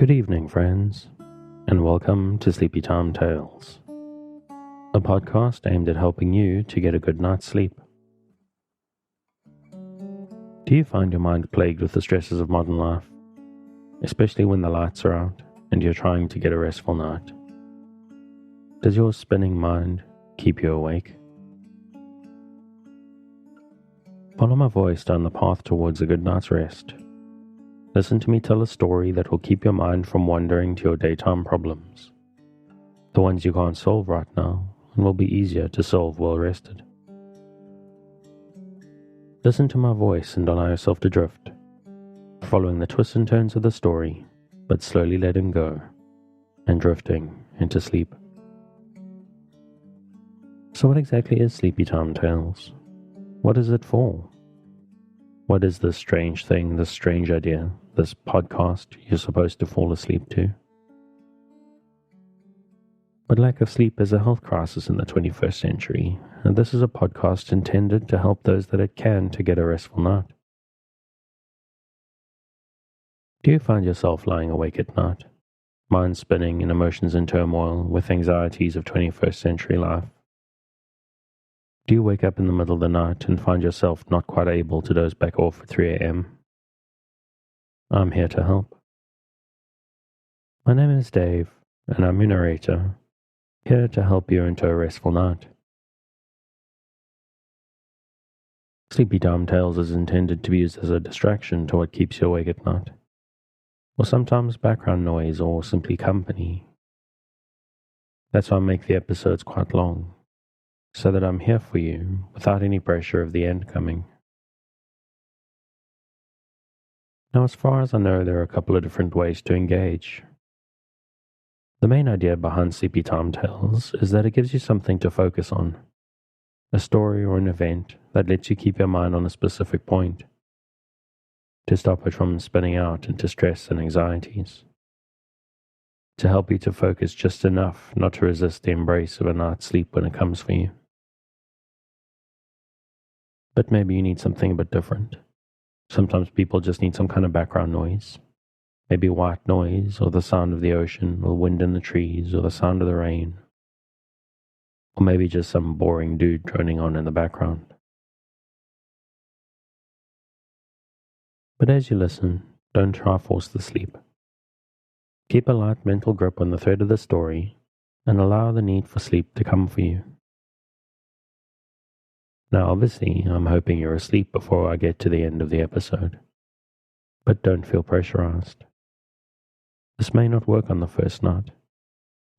Good evening, friends, and welcome to Sleepy Time Tales, a podcast aimed at helping you to get a good night's sleep. Do you find your mind plagued with the stresses of modern life, especially when the lights are out and you're trying to get a restful night? Does your spinning mind keep you awake? Follow my voice down the path towards a good night's rest. Listen to me tell a story that will keep your mind from wandering to your daytime problems, the ones you can't solve right now and will be easier to solve well rested. Listen to my voice and allow yourself to drift, following the twists and turns of the story, but slowly letting go and drifting into sleep. So what exactly is Sleepy Time Tales? What is it for? What is this strange thing, this strange idea, this podcast you're supposed to fall asleep to? But lack of sleep is a health crisis in the 21st century, and this is a podcast intended to help those that it can to get a restful night. Do you find yourself lying awake at night, mind spinning and emotions in turmoil with anxieties of 21st century life? Do you wake up in the middle of the night and find yourself not quite able to doze back off at 3 a.m.? I'm here to help. My name is Dave, and I'm your narrator, here to help you into a restful night. Sleepy Time Tales is intended to be used as a distraction to what keeps you awake at night, or sometimes background noise or simply company. That's why I make the episodes quite long, so that I'm here for you without any pressure of the end coming. Now, as far as I know, there are a couple of different ways to engage. The main idea behind Sleepy Time Tales is that it gives you something to focus on, a story or an event that lets you keep your mind on a specific point, to stop it from spinning out into stress and anxieties, to help you to focus just enough not to resist the embrace of a night's sleep when it comes for you. But maybe you need something a bit different. Sometimes people just need some kind of background noise. Maybe white noise, or the sound of the ocean, or wind in the trees, or the sound of the rain. Or maybe just some boring dude droning on in the background. But as you listen, don't try to force the sleep. Keep a light mental grip on the thread of the story, and allow the need for sleep to come for you. Now, obviously, I'm hoping you're asleep before I get to the end of the episode. But don't feel pressurized. This may not work on the first night.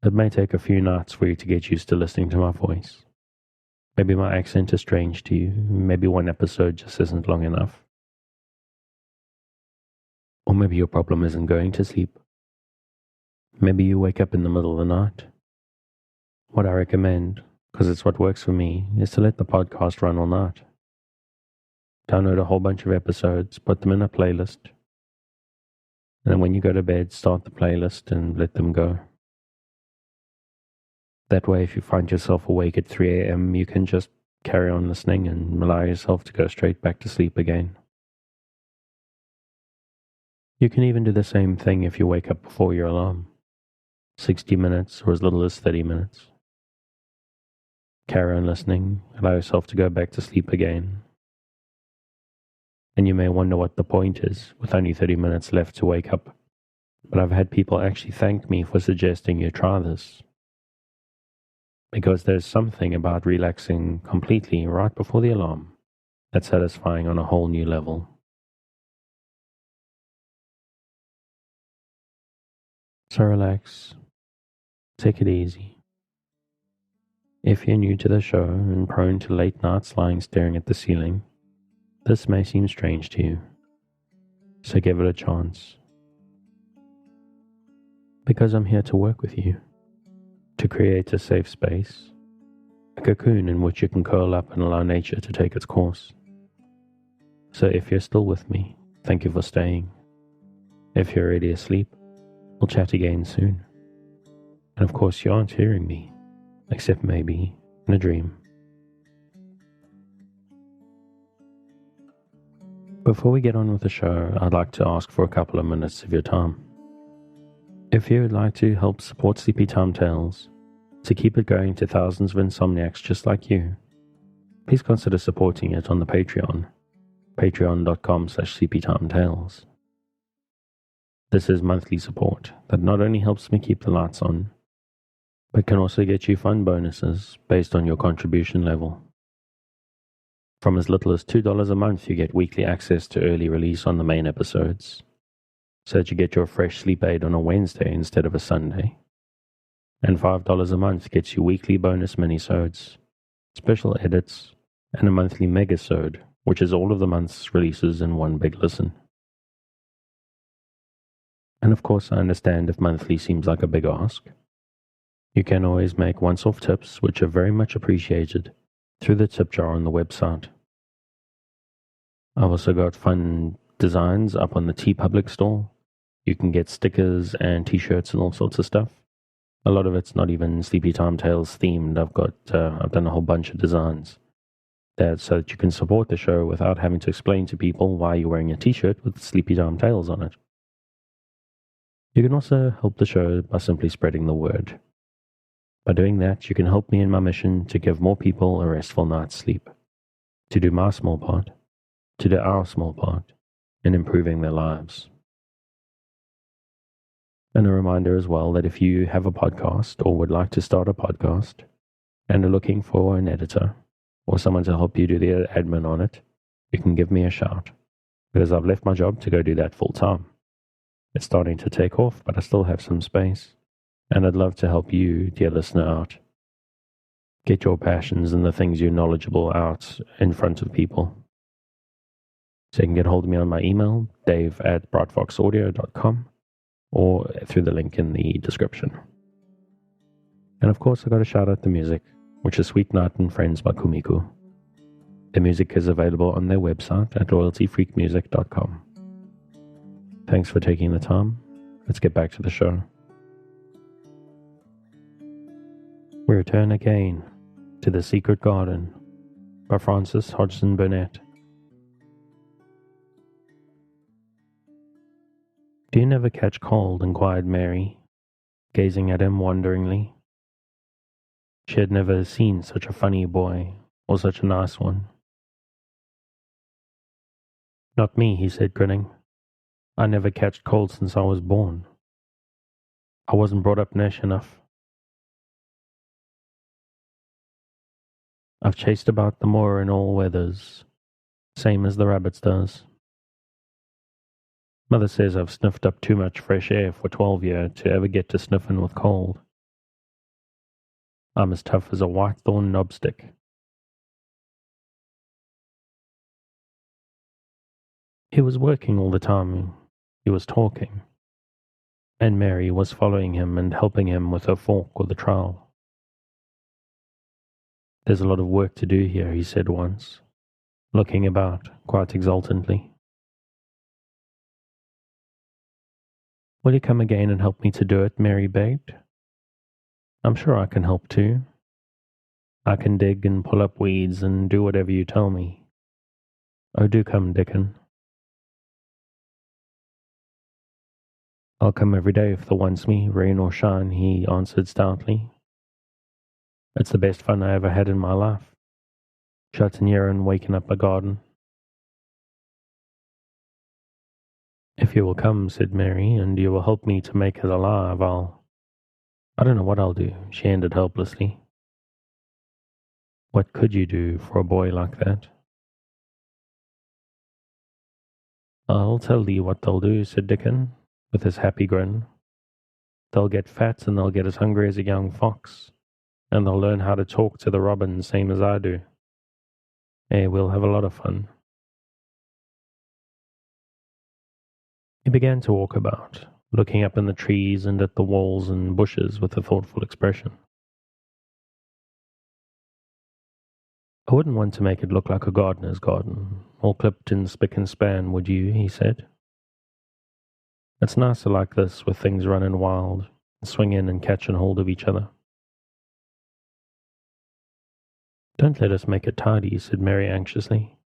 It may take a few nights for you to get used to listening to my voice. Maybe my accent is strange to you. Maybe one episode just isn't long enough. Or maybe your problem isn't going to sleep. Maybe you wake up in the middle of the night. What I recommend, because it's what works for me, is to let the podcast run all night. Download a whole bunch of episodes, put them in a playlist, and then when you go to bed, start the playlist and let them go. That way, if you find yourself awake at 3 a.m., you can just carry on listening and allow yourself to go straight back to sleep again. You can even do the same thing if you wake up before your alarm, 60 minutes or as little as 30 minutes. Carry on listening, allow yourself to go back to sleep again. And you may wonder what the point is, with only 30 minutes left to wake up. But I've had people actually thank me for suggesting you try this. Because there's something about relaxing completely right before the alarm that's satisfying on a whole new level. So relax, take it easy. If you're new to the show and prone to late nights lying staring at the ceiling, this may seem strange to you, so give it a chance. Because I'm here to work with you, to create a safe space, a cocoon in which you can curl up and allow nature to take its course. So if you're still with me, thank you for staying. If you're already asleep, we'll chat again soon. And of course you aren't hearing me, except maybe in a dream. Before we get on with the show, I'd like to ask for a couple of minutes of your time. If you would like to help support Sleepy Time Tales, to keep it going to thousands of insomniacs just like you, please consider supporting it on the Patreon, patreon.com/sleepytimetales. This is monthly support that not only helps me keep the lights on, but can also get you fun bonuses based on your contribution level. From as little as $2 a month, you get weekly access to early release on the main episodes, so that you get your fresh sleep aid on a Wednesday instead of a Sunday. And $5 a month gets you weekly bonus minisodes, special edits, and a monthly megasode, which is all of the month's releases in one big listen. And of course, I understand if monthly seems like a big ask. You can always make once-off tips, which are very much appreciated, through the tip jar on the website. I've also got fun designs up on the TeePublic store. You can get stickers and t-shirts and all sorts of stuff. A lot of it's not even Sleepy Time Tales themed. I've done a whole bunch of designs so that you can support the show without having to explain to people why you're wearing a t-shirt with Sleepy Time Tales on it. You can also help the show by simply spreading the word. By doing that, you can help me in my mission to give more people a restful night's sleep, to do my small part, to do our small part in improving their lives. And a reminder as well that if you have a podcast or would like to start a podcast and are looking for an editor or someone to help you do the admin on it, you can give me a shout, because I've left my job to go do that full time. It's starting to take off, but I still have some space, and I'd love to help you, dear listener, out. Get your passions and the things you're knowledgeable out in front of people. So you can get hold of me on my email, dave@brightfoxaudio.com, or through the link in the description. And of course, I got to shout out the music, which is Sweet Night and Friends by Kumiku. The music is available on their website at royaltyfreakmusic.com. Thanks for taking the time. Let's get back to the show. We return again to The Secret Garden by Frances Hodgson Burnett. Do you never catch cold? Inquired Mary, gazing at him wonderingly. She had never seen such a funny boy, or such a nice one. Not me, he said, grinning. I never catched cold since I was born. I wasn't brought up nesh enough. I've chased about the moor in all weathers, same as the rabbits does. Mother says I've sniffed up too much fresh air for 12 years to ever get to sniffing with cold. I'm as tough as a whitethorn knobstick. He was working all the time. He was talking. And Mary was following him and helping him with her fork or the trowel. There's a lot of work to do here, he said once, looking about quite exultantly. Will you come again and help me to do it? Mary begged. I'm sure I can help too. I can dig and pull up weeds and do whatever you tell me. Oh, do come, Dickon. I'll come every day if the wants me, rain or shine, he answered stoutly. It's the best fun I ever had in my life, shutting here and waking up a garden. If you will come, said Mary, and you will help me to make it alive, I don't know what I'll do, she ended helplessly. What could you do for a boy like that? I'll tell thee what they'll do, said Dickon, with his happy grin. They'll get fat and they'll get as hungry as a young fox, and they'll learn how to talk to the robin same as I do. We'll have a lot of fun. He began to walk about, looking up in the trees and at the walls and bushes with a thoughtful expression. I wouldn't want to make it look like a gardener's garden, all clipped in spick and span, would you? He said. It's nicer like this, with things running wild, swinging and catching hold of each other. Don't let us make it tidy, said Mary anxiously.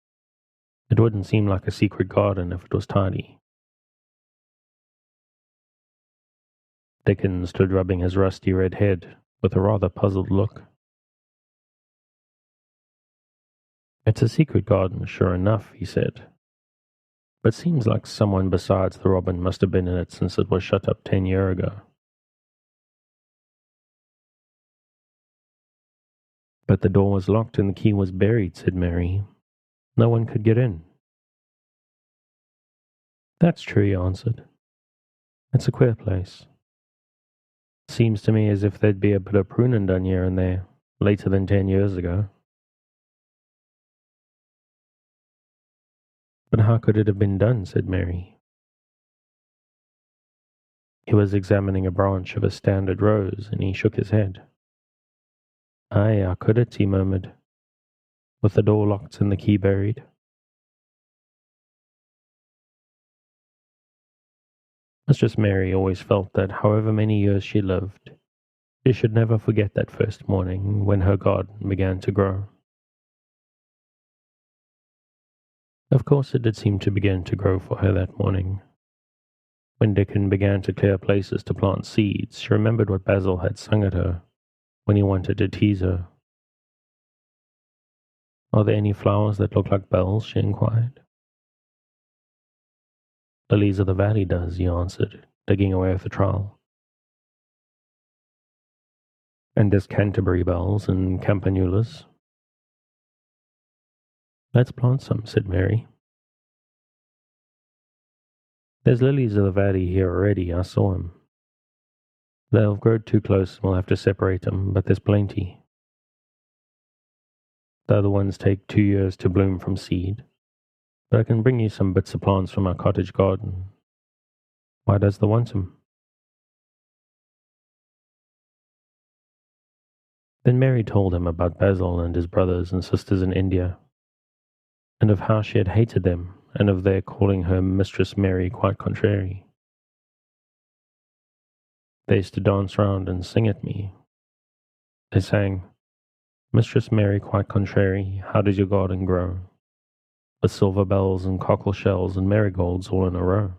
It wouldn't seem like a secret garden if it was tidy. Dickon stood rubbing his rusty red head with a rather puzzled look. "It's a secret garden, sure enough," he said. "But seems like someone besides the robin must have been in it since it was shut up 10 years ago." "But the door was locked and the key was buried," said Mary. "No one could get in." "That's true," he answered. "It's a queer place. Seems to me as if there'd be a bit of pruning done here and there, later than 10 years ago." "But how could it have been done?" said Mary. He was examining a branch of a standard rose, and he shook his head. "Aye, how could it?" he murmured. "With the door locked and the key buried." Mistress Mary always felt that however many years she lived, she should never forget that first morning when her garden began to grow. Of course it did seem to begin to grow for her that morning. When Dickon began to clear places to plant seeds, she remembered what Basil had sung at her when he wanted to tease her. "Are there any flowers that look like bells?" she inquired. "Lilies of the valley does," he answered, digging away with the trowel. "And there's Canterbury bells and campanulas." "Let's plant some," said Mary. "There's lilies of the valley here already, I saw 'em. They'll grow too close and we'll have to separate 'em, but there's plenty. The other ones take 2 years to bloom from seed, but I can bring you some bits of plants from our cottage garden. Why does the want 'em?" Then Mary told him about Basil and his brothers and sisters in India, and of how she had hated them, and of their calling her Mistress Mary quite contrary. "They used to dance round and sing at me. They sang, 'Mistress Mary quite contrary, how does your garden grow? With silver bells and cockle shells and marigolds all in a row.'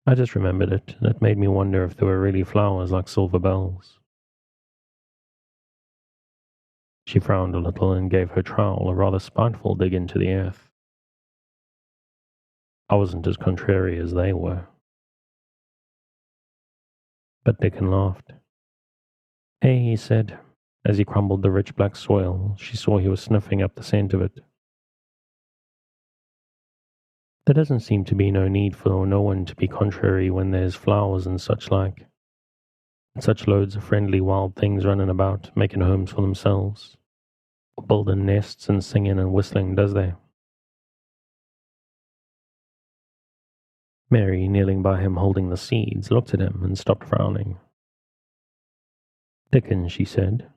I just remembered it, and it made me wonder if there were really flowers like silver bells." She frowned a little and gave her trowel a rather spiteful dig into the earth. "I wasn't as contrary as they were." But Dickon laughed. "Hey," he said. As he crumbled the rich black soil, she saw he was sniffing up the scent of it. "There doesn't seem to be no need for no one to be contrary when there's flowers and such like, and such loads of friendly wild things running about, making homes for themselves, or building nests and singing and whistling, does there?" Mary, kneeling by him holding the seeds, looked at him and stopped frowning. "Dickon," she said,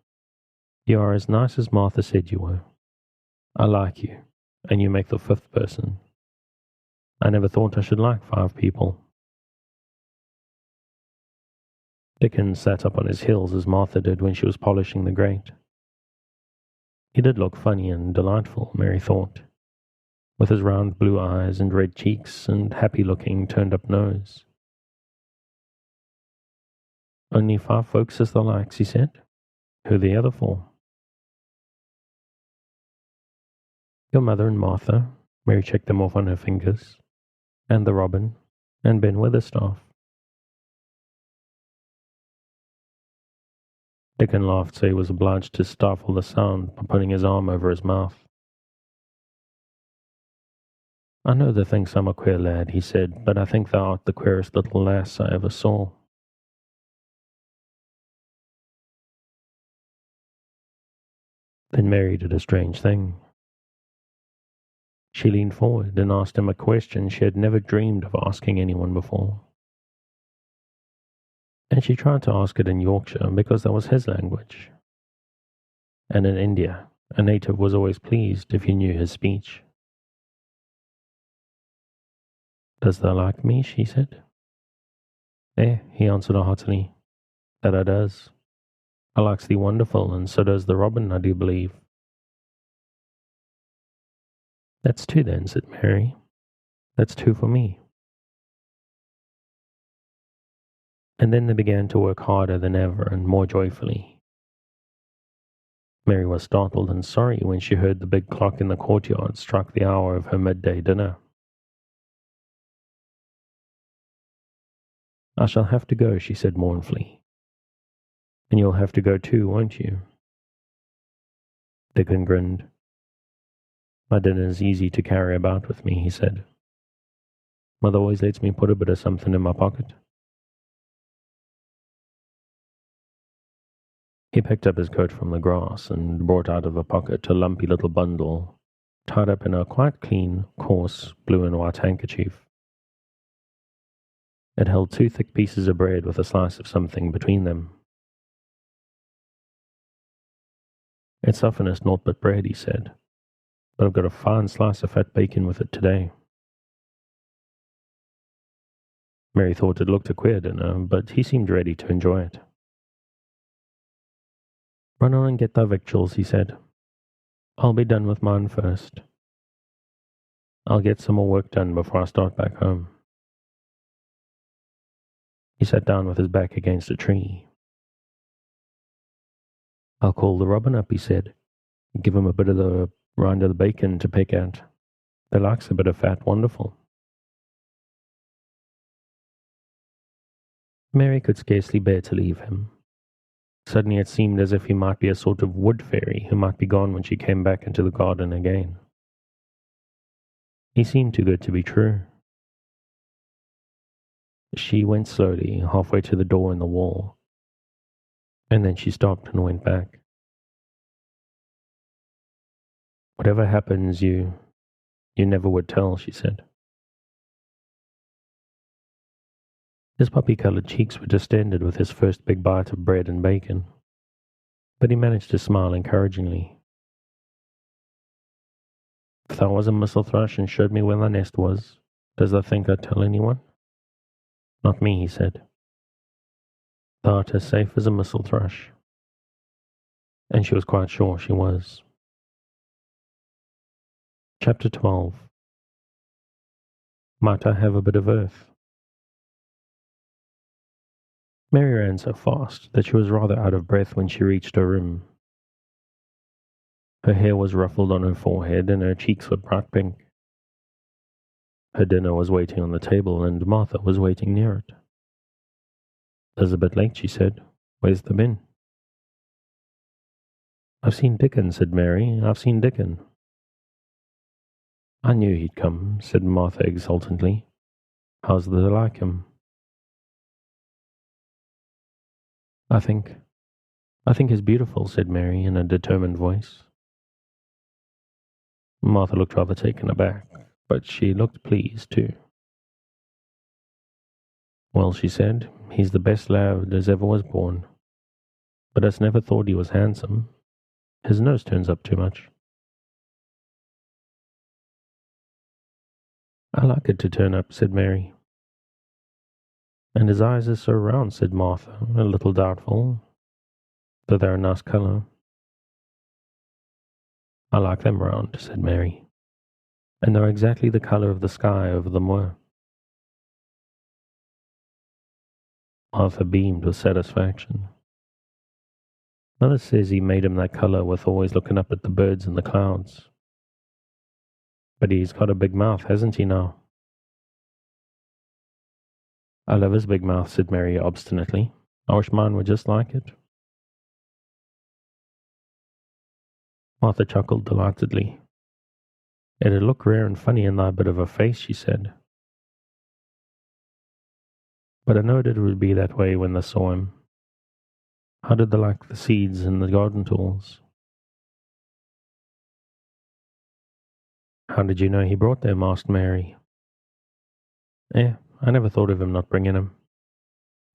"you are as nice as Martha said you were. I like you, and you make the 5th person. I never thought I should like 5 people." Dickon sat up on his heels as Martha did when she was polishing the grate. He did look funny and delightful, Mary thought, with his round blue eyes and red cheeks and happy-looking turned-up nose. "Only 5 folks as thou likes," he said. "Who the other 4? "Your mother and Martha," Mary checked them off on her fingers, "and the robin, and Ben Weatherstaff." Dickon laughed so he was obliged to stifle the sound by putting his arm over his mouth. "I know thou thinks I'm a queer lad," he said, "but I think thou art the queerest little lass I ever saw." Then Mary did a strange thing. She leaned forward and asked him a question she had never dreamed of asking anyone before. And she tried to ask it in Yorkshire because that was his language. And in India, a native was always pleased if he knew his speech. "Does thou like me?" she said. He answered heartily, "that I does. I likes thee wonderful, and so does the robin, I do believe." "That's 2 then," said Mary. "That's 2 for me." And then they began to work harder than ever and more joyfully. Mary was startled and sorry when she heard the big clock in the courtyard strike the hour of her midday dinner. "I shall have to go," she said mournfully. "And you'll have to go too, won't you?" Dickon grinned. "My dinner's easy to carry about with me," he said. "Mother always lets me put a bit of something in my pocket." He picked up his coat from the grass and brought out of a pocket a lumpy little bundle tied up in a quite clean, coarse, blue and white handkerchief. It held 2 thick pieces of bread with a slice of something between them. "It's often as naught but bread," he said, "but I've got a fine slice of fat bacon with it today." Mary thought it looked a queer dinner, but he seemed ready to enjoy it. "Run on and get thy victuals," he said. "I'll be done with mine first. I'll get some more work done before I start back home." He sat down with his back against a tree. "I'll call the robin up," he said. "Give him a bit of the rind of the bacon to pick at. They likes a bit of fat wonderful." Mary could scarcely bear to leave him. Suddenly it seemed as if he might be a sort of wood fairy who might be gone when she came back into the garden again. He seemed too good to be true. She went slowly, halfway to the door in the wall, and then she stopped and went back. "Whatever happens, you never would tell," she said. His poppy-colored cheeks were distended with his first big bite of bread and bacon, but he managed to smile encouragingly. "If thou was a missel thrush and showed me where thy nest was, does thou think I'd tell anyone?" "Not me," he said. "Thou art as safe as a missel thrush." And she was quite sure she was. Chapter 12. Might I have a bit of earth? Mary ran so fast that she was rather out of breath when she reached her room. Her hair was ruffled on her forehead and her cheeks were bright pink. Her dinner was waiting on the table and Martha was waiting near it. "It's a bit late," she said. "Where's the bin?" "I've seen Dickon," said Mary. "I've seen Dickon." "I knew he'd come," said Martha exultantly. "How's they like him?" I think he's beautiful," said Mary in a determined voice. Martha looked rather taken aback, but she looked pleased too. "Well," she said, "he's the best lad as ever was born. But us never thought he was handsome. His nose turns up too much." "I like it to turn up," said Mary. "And his eyes are so round," said Martha, a little doubtful, "though they're a nice colour." "I like them round," said Mary, "and they're exactly the colour of the sky over the moor." Martha beamed with satisfaction. "Mother says he made him that colour with always looking up at the birds and the clouds. But he's got a big mouth, hasn't he now?" "I love his big mouth," said Mary obstinately. "I wish mine were just like it." Martha chuckled delightedly. "It'd look rare and funny in thy bit of a face," she said. "But I knowed it would be that way when they saw him. How did they like the seeds and the garden tools?" "How did you know he brought them?" asked Mary. I never thought of him not bringing 'em.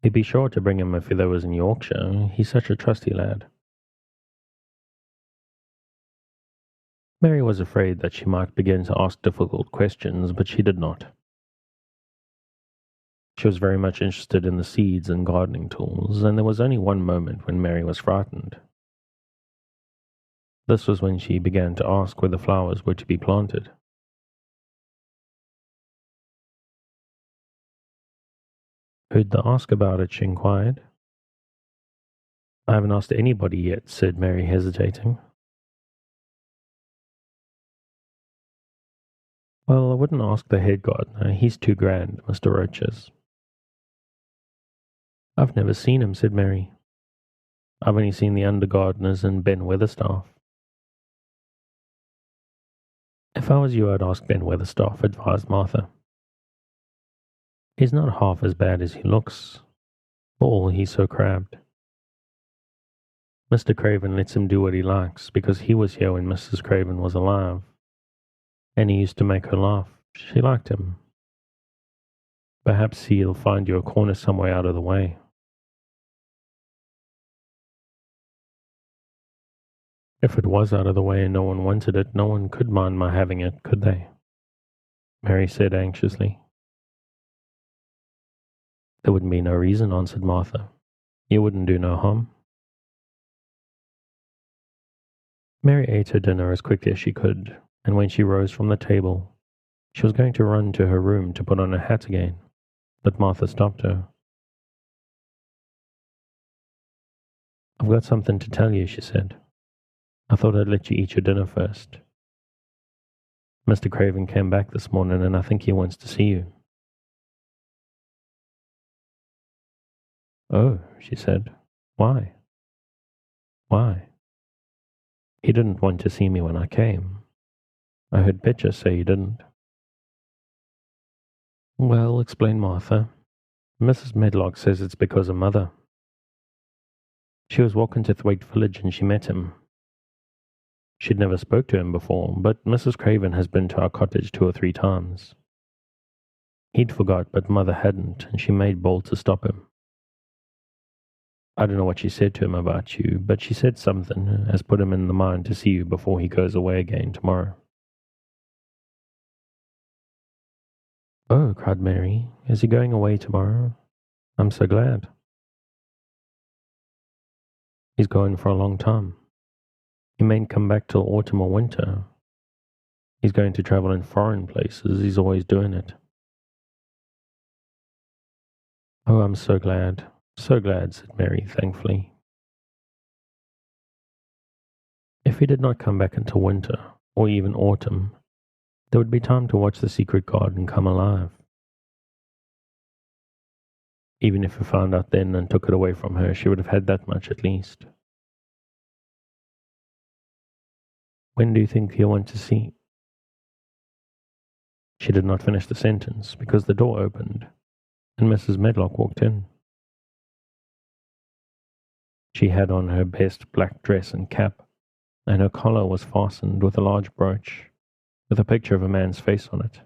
He'd be sure to bring 'em if they was in Yorkshire. He's such a trusty lad." Mary was afraid that she might begin to ask difficult questions, but she did not. She was very much interested in the seeds and gardening tools, and there was only one moment when Mary was frightened. This was when she began to ask where the flowers were to be planted. Who'd they ask about it? She inquired. I haven't asked anybody yet, said Mary, hesitating. Well, I wouldn't ask the head gardener. He's too grand, Mr. Roches. I've never seen him, said Mary. I've only seen the under gardeners and Ben Weatherstaff. If I was you, I'd ask Ben Weatherstaff, advised Martha. He's not half as bad as he looks, for all he's so crabbed. Mr. Craven lets him do what he likes, because he was here when Mrs. Craven was alive, and he used to make her laugh. She liked him. Perhaps he'll find you a corner somewhere out of the way. If it was out of the way and no one wanted it, no one could mind my having it, could they? Mary said anxiously. There wouldn't be no reason, answered Martha. You wouldn't do no harm. Mary ate her dinner as quickly as she could, and when she rose from the table, she was going to run to her room to put on her hat again, but Martha stopped her. I've got something to tell you, she said. I thought I'd let you eat your dinner first. Mr. Craven came back this morning, and I think he wants to see you. Oh, she said. Why? Why? He didn't want to see me when I came. I heard Betcha say he didn't. Well, explained Martha. Mrs. Medlock says it's because of Mother. She was walking to Thwaite Village and she met him. She'd never spoke to him before, but Mrs. Craven has been to our cottage 2 or 3 times. He'd forgot, but Mother hadn't, and she made bold to stop him. I don't know what she said to him about you, but she said something as put him in the mind to see you before he goes away again tomorrow. Oh, cried Mary, is he going away tomorrow? I'm so glad. He's going for a long time. He mayn't come back till autumn or winter. He's going to travel in foreign places. He's always doing it. Oh, I'm so glad, said Mary thankfully. If he did not come back until winter, or even autumn, there would be time to watch the secret garden come alive. Even if he found out then and took it away from her, she would have had that much at least. When do you think he'll want to see? She did not finish the sentence because the door opened and Mrs. Medlock walked in. She had on her best black dress and cap, and her collar was fastened with a large brooch with a picture of a man's face on it.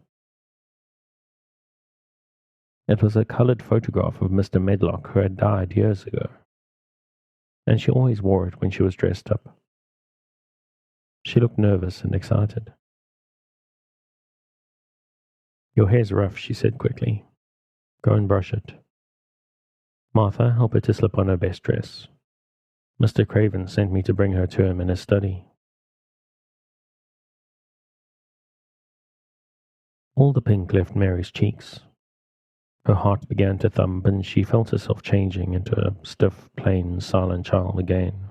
It was a coloured photograph of Mr. Medlock who had died years ago, and she always wore it when she was dressed up. She looked nervous and excited. Your hair's rough, she said quickly. Go and brush it. Martha, help her to slip on her best dress. Mr. Craven sent me to bring her to him in his study. All the pink left Mary's cheeks. Her heart began to thump, and she felt herself changing into a stiff, plain, silent child again.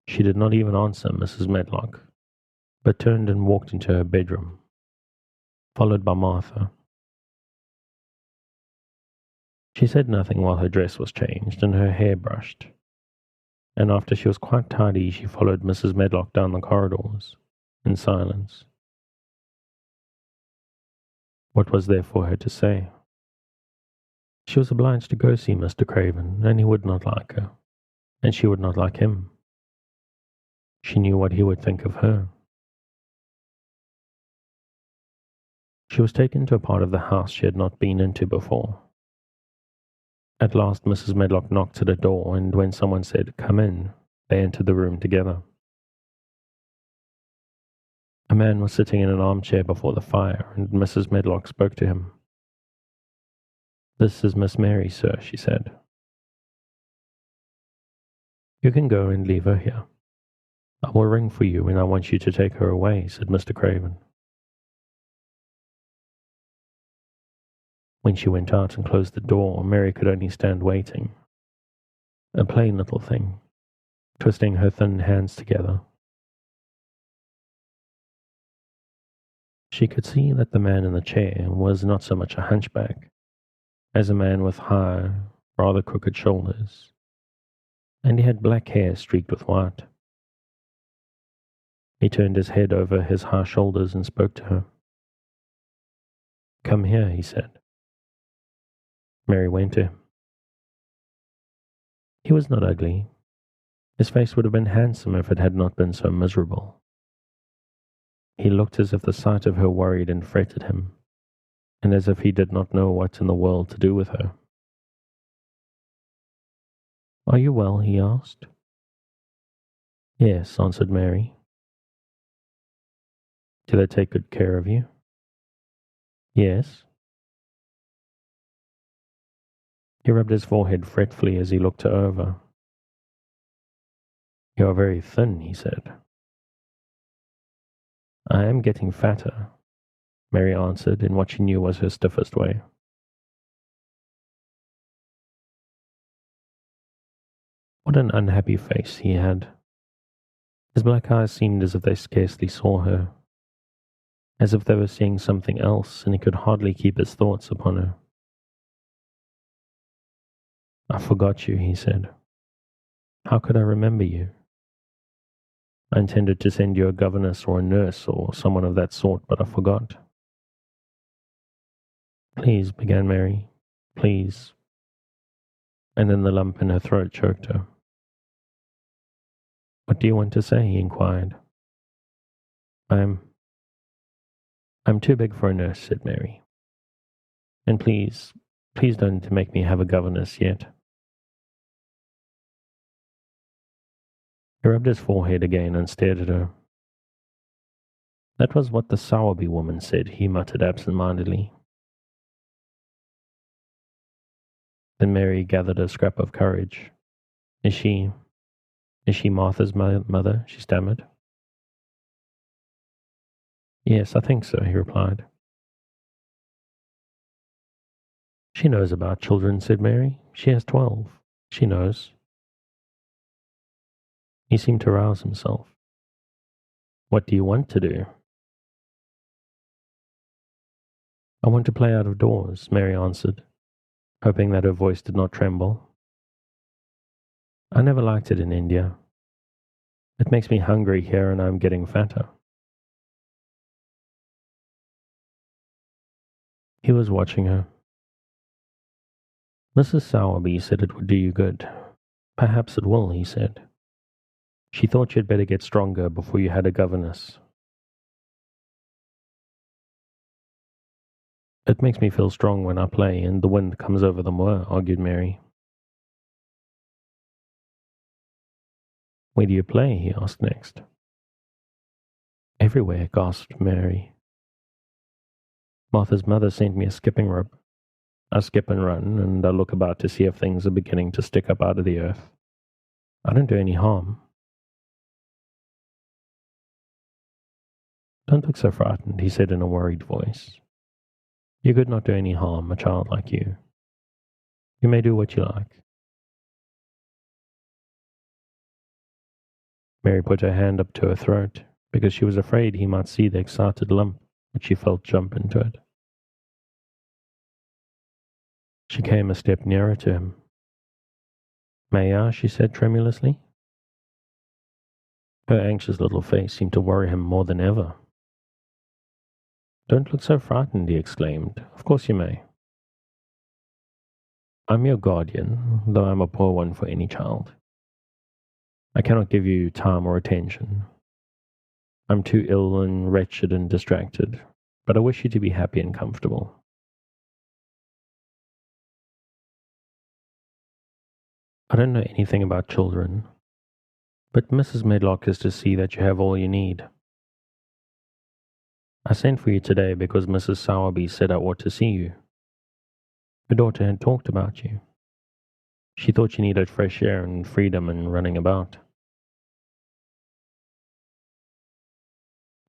She did not even answer Mrs. Medlock, but turned and walked into her bedroom, followed by Martha. She said nothing while her dress was changed and her hair brushed, and after she was quite tidy, she followed Mrs. Medlock down the corridors, in silence. What was there for her to say? She was obliged to go see Mr. Craven, and he would not like her, and she would not like him. She knew what he would think of her. She was taken to a part of the house she had not been into before. At last Mrs. Medlock knocked at a door, and when someone said, "Come in," they entered the room together. A man was sitting in an armchair before the fire, and Mrs. Medlock spoke to him. "This is Miss Mary, sir," she said. "You can go and leave her here. I will ring for you when I want you to take her away," said Mr. Craven. When she went out and closed the door, Mary could only stand waiting. A plain little thing, twisting her thin hands together. She could see that the man in the chair was not so much a hunchback as a man with high, rather crooked shoulders, and he had black hair streaked with white. He turned his head over his high shoulders and spoke to her. "Come here," he said. Mary went to him. He was not ugly. His face would have been handsome if it had not been so miserable. He looked as if the sight of her worried and fretted him, and as if he did not know what in the world to do with her. "Are you well?" he asked. "Yes," answered Mary. "Do they take good care of you?" "Yes." He rubbed his forehead fretfully as he looked her over. "You are very thin," he said. "I am getting fatter," Mary answered in what she knew was her stiffest way. What an unhappy face he had. His black eyes seemed as if they scarcely saw her, as if they were seeing something else, and he could hardly keep his thoughts upon her. "I forgot you," he said. "How could I remember you? I intended to send you a governess or a nurse or someone of that sort, but I forgot." "Please," began Mary. "Please." And then the lump in her throat choked her. "What do you want to say?" he inquired. I'm too big for a nurse," said Mary. "And please don't make me have a governess yet." He rubbed his forehead again and stared at her. "That was what the Sowerby woman said," he muttered absent-mindedly. Then Mary gathered a scrap of courage. Is she Martha's mother?" she stammered. "Yes, I think so," he replied. "She knows about children," said Mary. "She has 12. She knows." He seemed to rouse himself. "What do you want to do?" "I want to play out of doors," Mary answered, hoping that her voice did not tremble. "I never liked it in India. It makes me hungry here and I'm getting fatter." He was watching her. "Mrs. Sowerby said it would do you good. Perhaps it will," he said. "She thought you'd better get stronger before you had a governess." "It makes me feel strong when I play and the wind comes over the moor," argued Mary. "Where do you play?" he asked next. "Everywhere," gasped Mary. "Martha's mother sent me a skipping rope. I skip and run, and I look about to see if things are beginning to stick up out of the earth. I don't do any harm." "Don't look so frightened," he said in a worried voice. "You could not do any harm, a child like you. You may do what you like." Mary put her hand up to her throat, because she was afraid he might see the excited lump which she felt jump into it. She came a step nearer to him. "May I?" she said tremulously. Her anxious little face seemed to worry him more than ever. "Don't look so frightened," he exclaimed. "Of course you may. I'm your guardian, though I'm a poor one for any child. I cannot give you time or attention. I'm too ill and wretched and distracted, but I wish you to be happy and comfortable." "I don't know anything about children, but Mrs. Medlock is to see that you have all you need. I sent for you today because Mrs. Sowerby said I ought to see you. Her daughter had talked about you. She thought you needed fresh air and freedom and running about.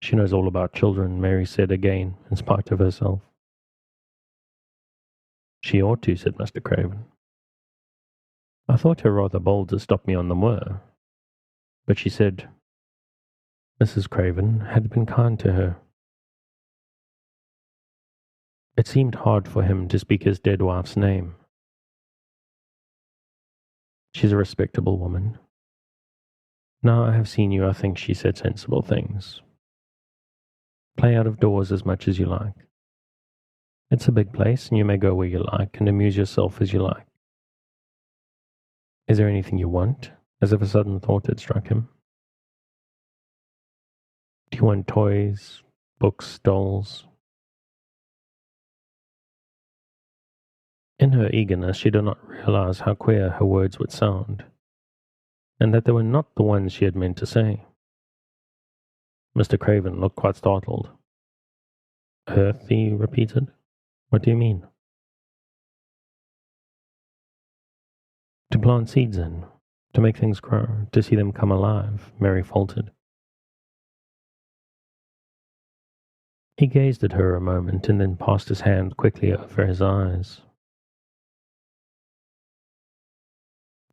She knows all about children," Mary said again, in spite of herself. She ought to, said Mr. Craven. I thought her rather bold to stop me on the moor, but she said Mrs. Craven had been kind to her. It seemed hard for him to speak his dead wife's name. She's a respectable woman. Now I have seen you, I think she said sensible things. Play out of doors as much as you like. It's a big place, and you may go where you like and amuse yourself as you like. Is there anything you want? As if a sudden thought had struck him. Do you want toys, books, dolls? In her eagerness, she did not realize how queer her words would sound, and that they were not the ones she had meant to say. Mr. Craven looked quite startled. Earth, he repeated. What do you mean? To plant seeds in, to make things grow, to see them come alive, Mary faltered. He gazed at her a moment and then passed his hand quickly over his eyes.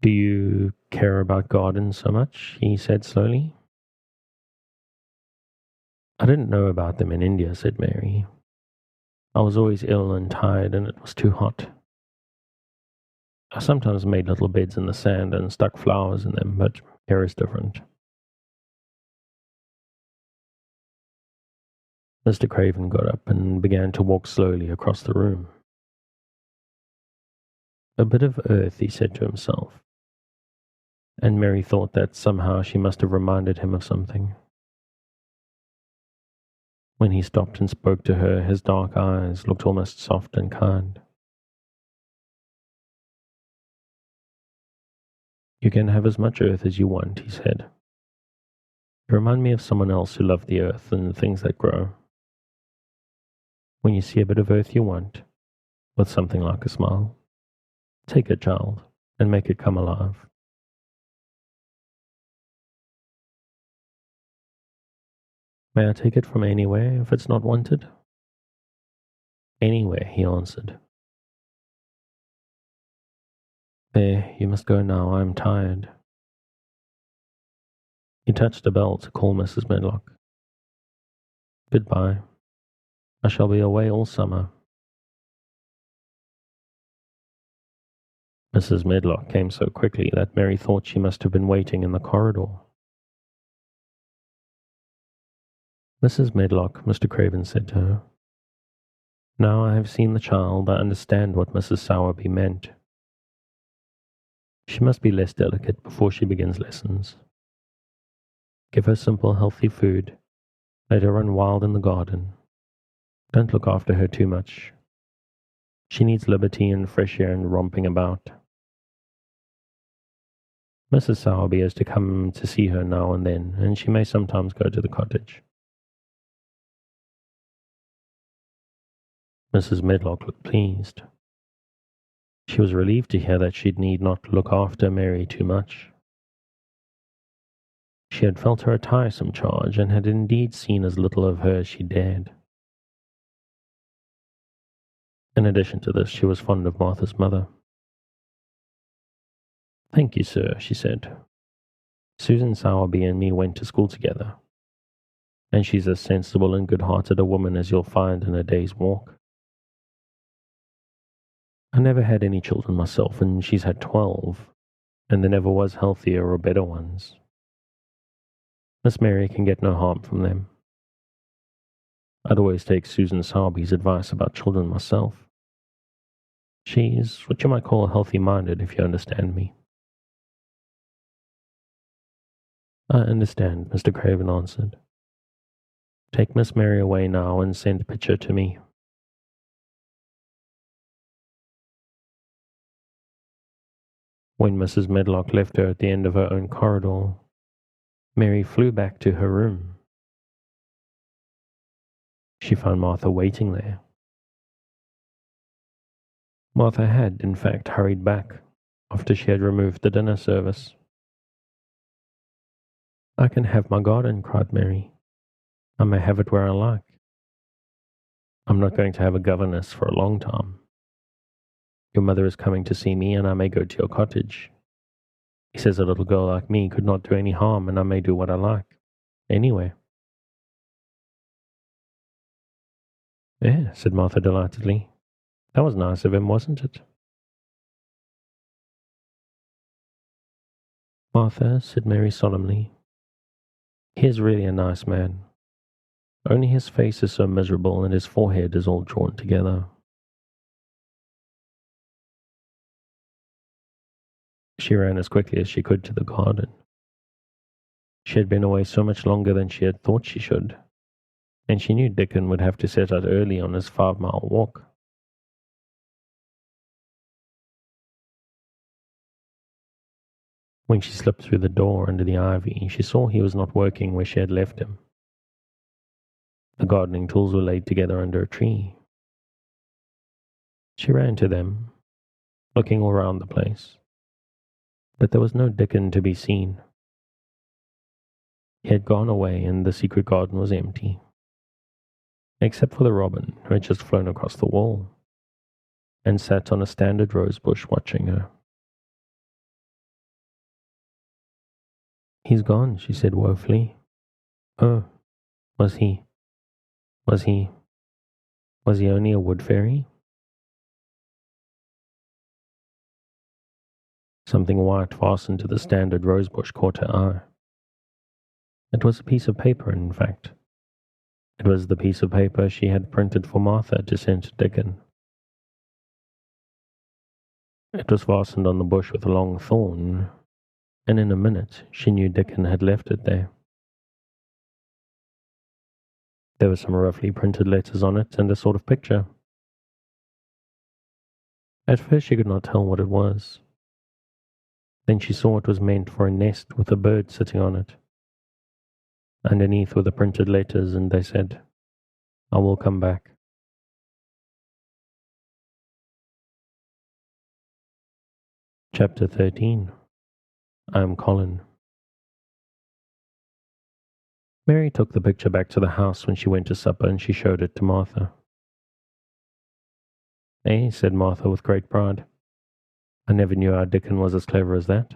Do you care about gardens so much? He said slowly. I didn't know about them in India, said Mary. I was always ill and tired, and it was too hot. I sometimes made little beds in the sand and stuck flowers in them, but here is different. Mr. Craven got up and began to walk slowly across the room. A bit of earth, he said to himself, and Mary thought that somehow she must have reminded him of something. When he stopped and spoke to her, his dark eyes looked almost soft and kind. You can have as much earth as you want, he said. You remind me of someone else who loved the earth and things that grow. When you see a bit of earth you want, with something like a smile, take it, child, and make it come alive. May I take it from anywhere if it's not wanted? Anywhere, he answered. There, you must go now, I am tired. He touched a bell to call Mrs. Medlock. Goodbye. I shall be away all summer. Mrs. Medlock came so quickly that Mary thought she must have been waiting in the corridor. Mrs. Medlock, Mr. Craven said to her, now I have seen the child, I understand what Mrs. Sowerby meant. She must be less delicate before she begins lessons. Give her simple, healthy food. Let her run wild in the garden. Don't look after her too much. She needs liberty and fresh air and romping about. Mrs. Sowerby is to come to see her now and then, and she may sometimes go to the cottage. Mrs. Medlock looked pleased. She was relieved to hear that she need not look after Mary too much. She had felt her a tiresome charge, and had indeed seen as little of her as she dared. In addition to this, she was fond of Martha's mother. Thank you, sir, she said. Susan Sowerby and me went to school together, and she's as sensible and good-hearted a woman as you'll find in a day's walk. I never had any children myself, and she's had 12, and there never was healthier or better ones. Miss Mary can get no harm from them. I'd always take Susan Sowerby's advice about children myself. She's what you might call healthy-minded, if you understand me. I understand, Mr. Craven answered. Take Miss Mary away now and send Pitcher to me. When Mrs. Medlock left her at the end of her own corridor, Mary flew back to her room. She found Martha waiting there. Martha had, in fact, hurried back after she had removed the dinner service. I can have my garden, cried Mary. I may have it where I like. I'm not going to have a governess for a long time. Your mother is coming to see me, and I may go to your cottage. He says a little girl like me could not do any harm, and I may do what I like. Anyway. Yeah, said Martha delightedly. That was nice of him, wasn't it? Martha, said Mary solemnly, he is really a nice man. Only his face is so miserable and his forehead is all drawn together. She ran as quickly as she could to the garden. She had been away so much longer than she had thought she should, and she knew Dickon would have to set out early on his 5-mile walk. When she slipped through the door under the ivy, she saw he was not working where she had left him. The gardening tools were laid together under a tree. She ran to them, looking all round the place, but there was no Dickon to be seen. He had gone away and the secret garden was empty, except for the robin who had just flown across the wall and sat on a standard rose bush watching her. He's gone, she said woefully. Oh, was he only a wood fairy? Something white fastened to the standard rosebush caught her eye. It was a piece of paper, in fact. It was the piece of paper she had printed for Martha to send to Dickon. It was fastened on the bush with a long thorn, and in a minute she knew Dickon had left it there. There were some roughly printed letters on it and a sort of picture. At first she could not tell what it was. Then she saw it was meant for a nest with a bird sitting on it. Underneath were the printed letters, and they said, I will come back. Chapter 13. I am Colin. Mary took the picture back to the house when she went to supper, and she showed it to Martha. Eh, said Martha with great pride. I never knew our Dickon was as clever as that.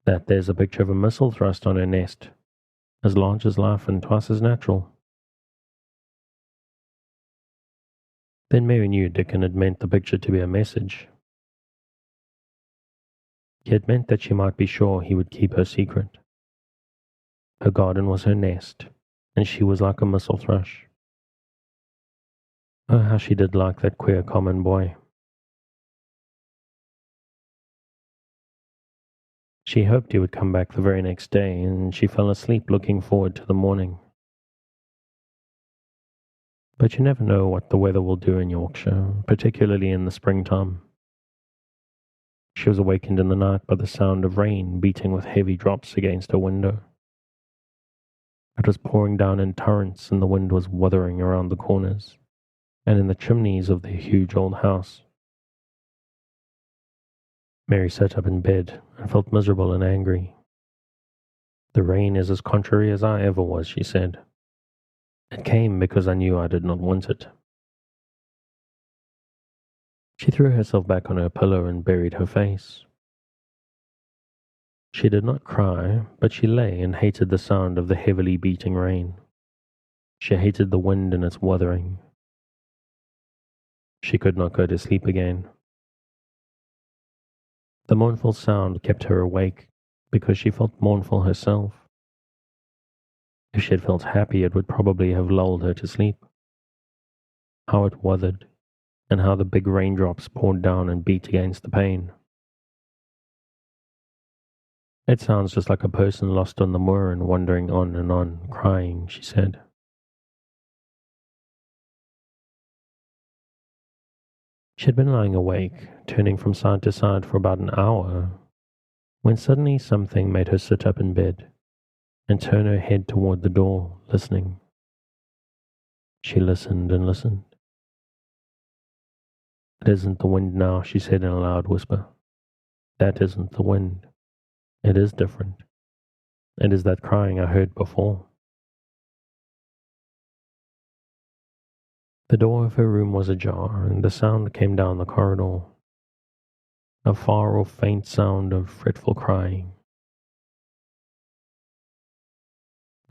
That there's a picture of a missile thrust on her nest, as large as life and twice as natural. Then Mary knew Dickon had meant the picture to be a message. He had meant that she might be sure he would keep her secret. Her garden was her nest, and she was like a missile thrush. Oh, how she did like that queer common boy. She hoped he would come back the very next day, and she fell asleep looking forward to the morning. But you never know what the weather will do in Yorkshire, particularly in the springtime. She was awakened in the night by the sound of rain beating with heavy drops against her window. It was pouring down in torrents, and the wind was wuthering around the corners and in the chimneys of the huge old house. Mary sat up in bed and felt miserable and angry. The rain is as contrary as I ever was, she said. It came because I knew I did not want it. She threw herself back on her pillow and buried her face. She did not cry, but she lay and hated the sound of the heavily beating rain. She hated the wind and its wuthering. She could not go to sleep again. The mournful sound kept her awake because she felt mournful herself. If she had felt happy, it would probably have lulled her to sleep. How it wuthered, and how the big raindrops poured down and beat against the pane. It sounds just like a person lost on the moor and wandering on, crying, she said. She had been lying awake, turning from side to side for about an hour, when suddenly something made her sit up in bed and turn her head toward the door, listening. She listened and listened. It isn't the wind now, she said in a loud whisper. That isn't the wind. It is different. It is that crying I heard before. The door of her room was ajar, and the sound came down the corridor. A far-off faint sound of fretful crying.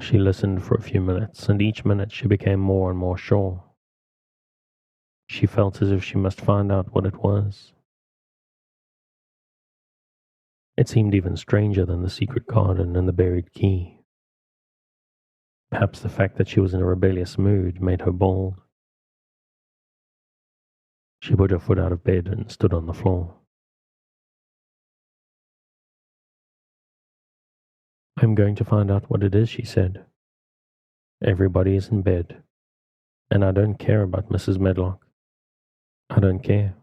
She listened for a few minutes, and each minute she became more and more sure. She felt as if she must find out what it was. It seemed even stranger than the secret garden and the buried key. Perhaps the fact that she was in a rebellious mood made her bold. She put her foot out of bed and stood on the floor. "I'm going to find out what it is," she said. "Everybody is in bed, and I don't care about Mrs. Medlock. I don't care."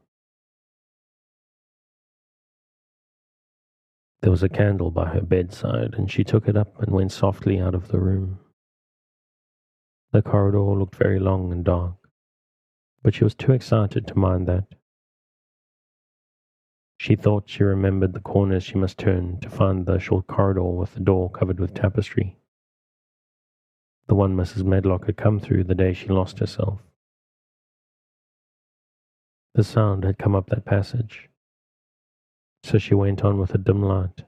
There was a candle by her bedside, and she took it up and went softly out of the room. The corridor looked very long and dark, but she was too excited to mind that. She thought she remembered the corners she must turn to find the short corridor with the door covered with tapestry, the one Mrs. Medlock had come through the day she lost herself. The sound had come up that passage, so she went on with a dim light,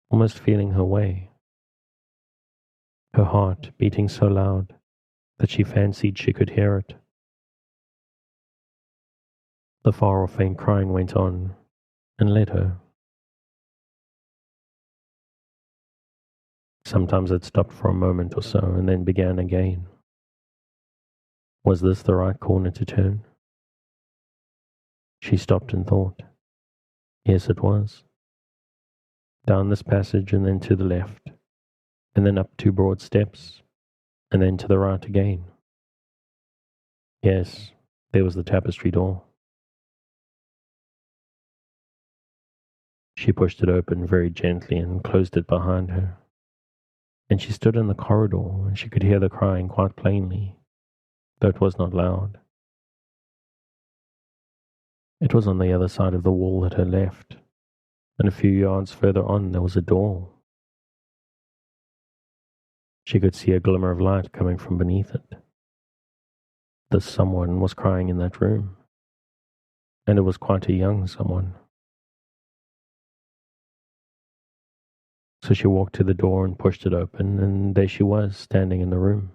almost feeling her way, her heart beating so loud that she fancied she could hear it. The far-off faint crying went on, and led her. Sometimes it stopped for a moment or so, and then began again. Was this the right corner to turn? She stopped and thought. Yes, it was. Down this passage, and then to the left, and then up 2 broad steps, and then to the right again. Yes, there was the tapestry door. She pushed it open very gently and closed it behind her. And she stood in the corridor, and she could hear the crying quite plainly, though it was not loud. It was on the other side of the wall at her left, and a few yards further on there was a door. She could see a glimmer of light coming from beneath it. This someone was crying in that room, and it was quite a young someone. So she walked to the door and pushed it open, and there she was, standing in the room.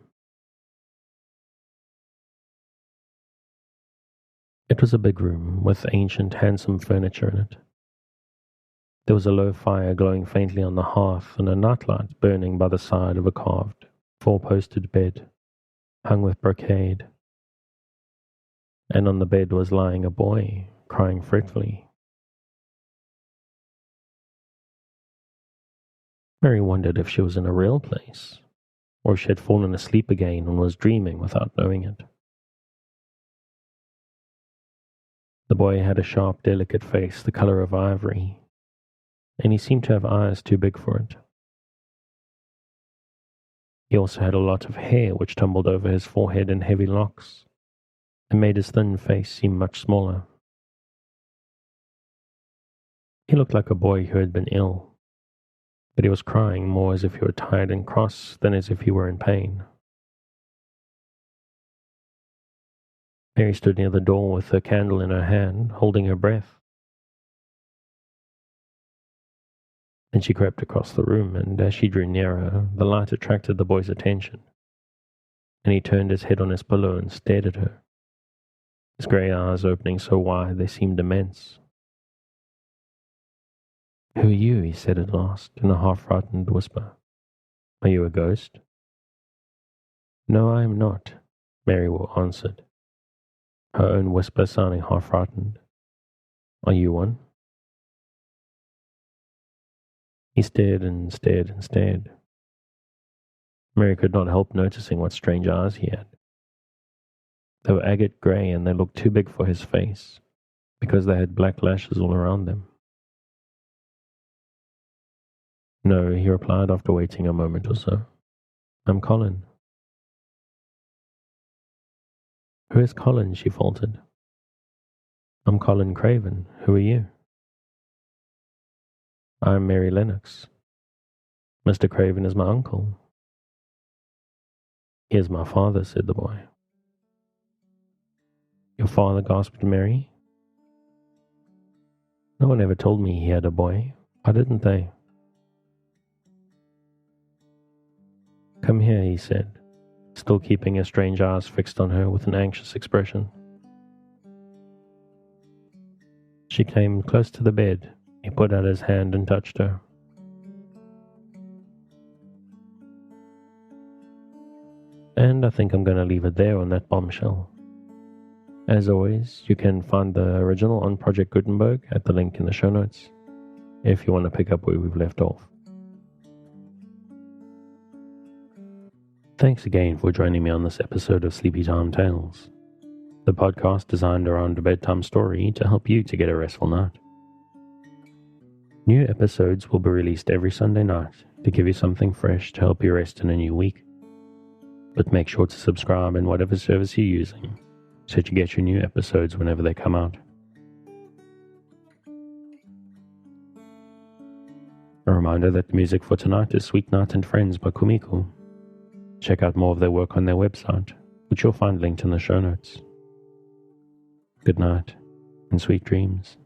It was a big room, with ancient, handsome furniture in it. There was a low fire glowing faintly on the hearth, and a nightlight burning by the side of a carved, 4-posted bed, hung with brocade. And on the bed was lying a boy, crying fretfully. Mary wondered if she was in a real place, or if she had fallen asleep again and was dreaming without knowing it. The boy had a sharp, delicate face, the color of ivory, and he seemed to have eyes too big for it. He also had a lot of hair which tumbled over his forehead in heavy locks, and made his thin face seem much smaller. He looked like a boy who had been ill, but he was crying more as if he were tired and cross than as if he were in pain. Mary stood near the door with her candle in her hand, holding her breath. Then she crept across the room, and as she drew nearer, the light attracted the boy's attention, and he turned his head on his pillow and stared at her, his grey eyes opening so wide they seemed immense. "Who are you?" he said at last, in a half-frightened whisper. "Are you a ghost?" "No, I am not," Mary answered, her own whisper sounding half-frightened. "Are you one?" He stared and stared and stared. Mary could not help noticing what strange eyes he had. They were agate grey, and they looked too big for his face, because they had black lashes all around them. "No," he replied after waiting a moment or so. "I'm Colin." "Who is Colin?" she faltered. "I'm Colin Craven. Who are you?" "I'm Mary Lennox. Mr. Craven is my uncle." "He is my father," said the boy. Your father, gasped Mary. No one ever told me he had a boy. Why didn't they? Come here, he said, still keeping his strange eyes fixed on her with an anxious expression. She came close to the bed. He put out his hand and touched her. And I think I'm going to leave it there on that bombshell. As always, you can find the original on Project Gutenberg at the link in the show notes, if you want to pick up where we've left off. Thanks again for joining me on this episode of Sleepy Time Tales, the podcast designed around a bedtime story to help you to get a restful night. New episodes will be released every Sunday night to give you something fresh to help you rest in a new week. But make sure to subscribe in whatever service you're using so that you get your new episodes whenever they come out. A reminder that the music for tonight is Sweet Night and Friends by Kumiko. Check out more of their work on their website, which you'll find linked in the show notes. Good night and sweet dreams.